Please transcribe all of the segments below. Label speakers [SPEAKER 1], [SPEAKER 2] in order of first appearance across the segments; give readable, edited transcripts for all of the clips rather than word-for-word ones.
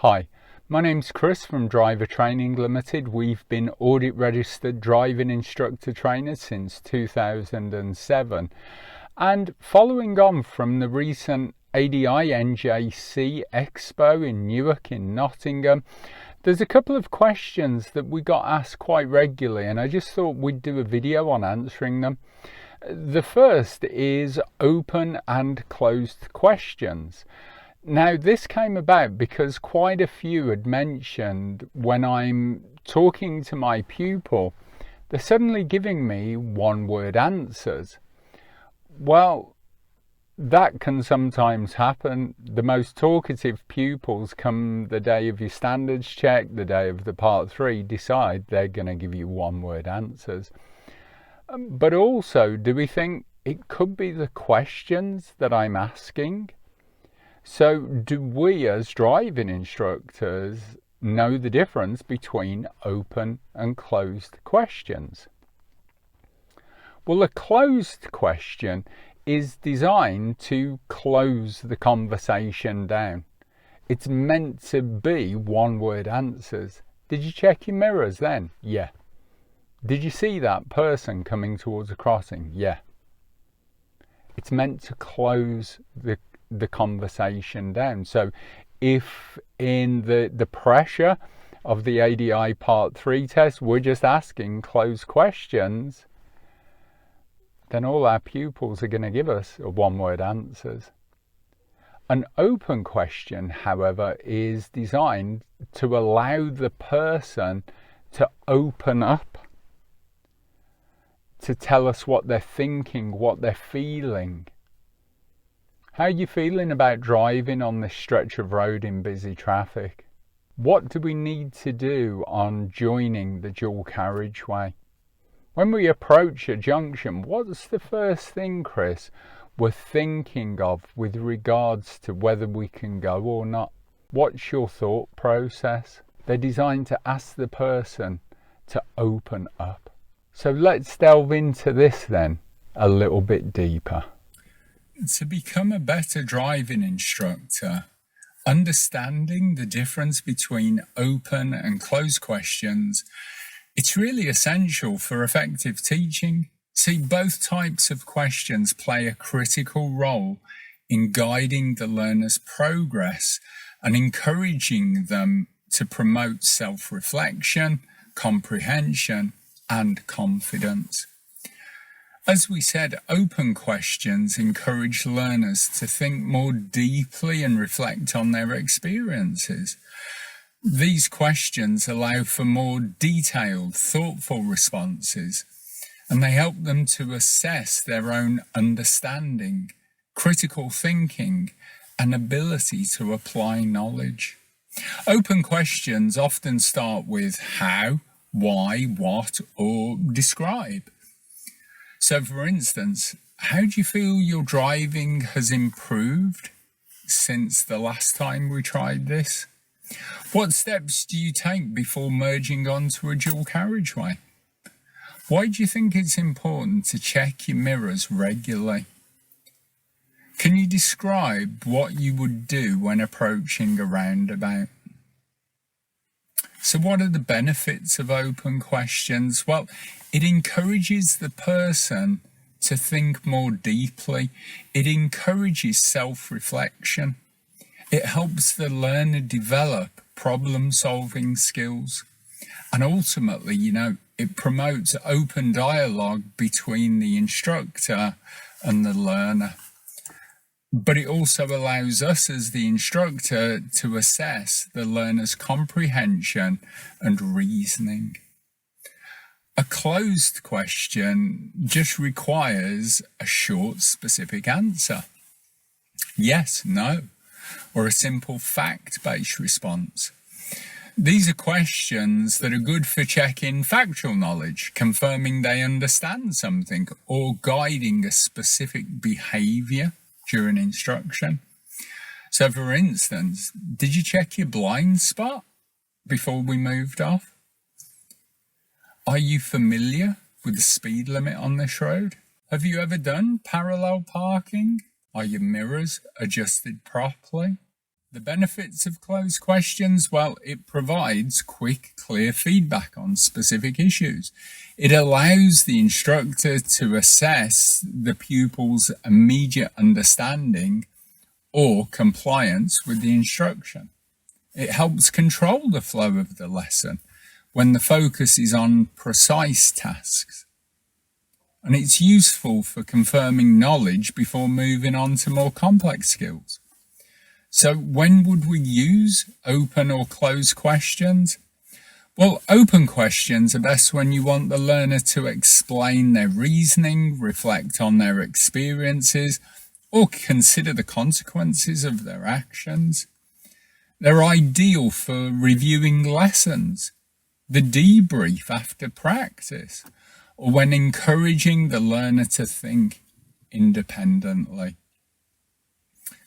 [SPEAKER 1] Hi, my name's Chris from Driver Training Limited. We've been audit registered driving instructor trainers since 2007. And following on from the recent ADI NJC Expo in Newark in Nottingham, there's a couple of questions that we got asked quite regularly, and I just thought we'd do a video on answering them. The first is open and closed questions. Now, this came about because quite a few had mentioned when I'm talking to my pupil, they're suddenly giving me one-word answers. Well, that can sometimes happen. The most talkative pupils come the day of your standards check, the day of the part 3, decide they're going to give you one-word answers. But also, do we think it could be the questions that I'm asking? So do we as driving instructors know the difference between open and closed questions? Well, a closed question is designed to close the conversation down. It's meant to be one-word answers. Did you check your mirrors then? Yeah. Did you see that person coming towards a crossing? Yeah. It's meant to close the conversation down. So if in the pressure of the ADI Part 3 test we're just asking closed questions, then all our pupils are going to give us one-word answers. An open question, however, is designed to allow the person to open up, to tell us what they're thinking, what they're feeling. How are you feeling about driving on this stretch of road in busy traffic? What do we need to do on joining the dual carriageway? When we approach a junction, what's the first thing, Chris, we're thinking of with regards to whether we can go or not? What's your thought process? They're designed to ask the person to open up. So let's delve into this then a little bit deeper.
[SPEAKER 2] To become a better driving instructor, understanding the difference between open and closed questions, it's really essential for effective teaching. See, both types of questions play a critical role in guiding the learner's progress and encouraging them to promote self-reflection, comprehension, and confidence. As we said, open questions encourage learners to think more deeply and reflect on their experiences. These questions allow for more detailed, thoughtful responses, and they help them to assess their own understanding, critical thinking, and ability to apply knowledge. Open questions often start with how, why, what, or describe. So, for instance, how do you feel your driving has improved since the last time we tried this? What steps do you take before merging onto a dual carriageway? Why do you think it's important to check your mirrors regularly? Can you describe what you would do when approaching a roundabout? So what are the benefits of open questions? Well, it encourages the person to think more deeply. It encourages self-reflection. It helps the learner develop problem-solving skills. And ultimately, it promotes open dialogue between the instructor and the learner. But it also allows us as the instructor to assess the learner's comprehension and reasoning. A closed question just requires a short, specific answer. Yes, no, or a simple fact-based response. These are questions that are good for checking factual knowledge, confirming they understand something, or guiding a specific behavior during instruction. So, for instance, did you check your blind spot before we moved off? Are you familiar with the speed limit on this road? Have you ever done parallel parking? Are your mirrors adjusted properly? The benefits of closed questions, well, it provides quick, clear feedback on specific issues. It allows the instructor to assess the pupil's immediate understanding or compliance with the instruction. It helps control the flow of the lesson when the focus is on precise tasks. And it's useful for confirming knowledge before moving on to more complex skills. So when would we use open or closed questions? Well, open questions are best when you want the learner to explain their reasoning, reflect on their experiences, or consider the consequences of their actions. They're ideal for reviewing lessons, the debrief after practice, or when encouraging the learner to think independently.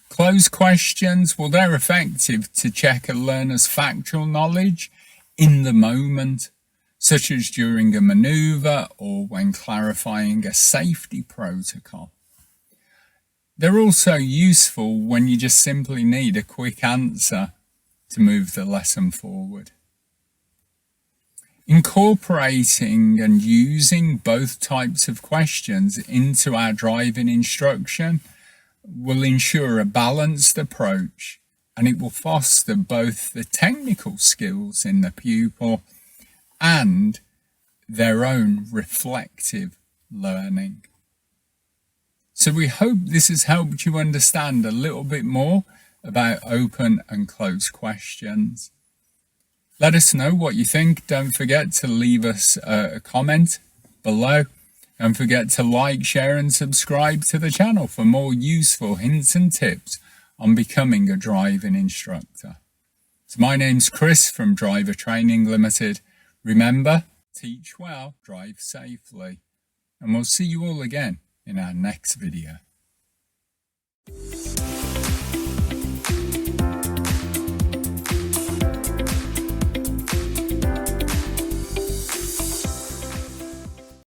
[SPEAKER 2] Closed questions, well, they're effective to check a learner's factual knowledge in the moment, such as during a maneuver or when clarifying a safety protocol. They're also useful when you just simply need a quick answer to move the lesson forward. Incorporating and using both types of questions into our driving instruction will ensure a balanced approach, and it will foster both the technical skills in the pupil and their own reflective learning. So we hope this has helped you understand a little bit more about open and closed questions. Let us know what you think. Don't forget to leave us a comment below. Don't forget to like, share and subscribe to the channel for more useful hints and tips on becoming a driving instructor. So my name's Chris from Driver Training Limited. Remember, teach well, drive safely. And we'll see you all again in our next video.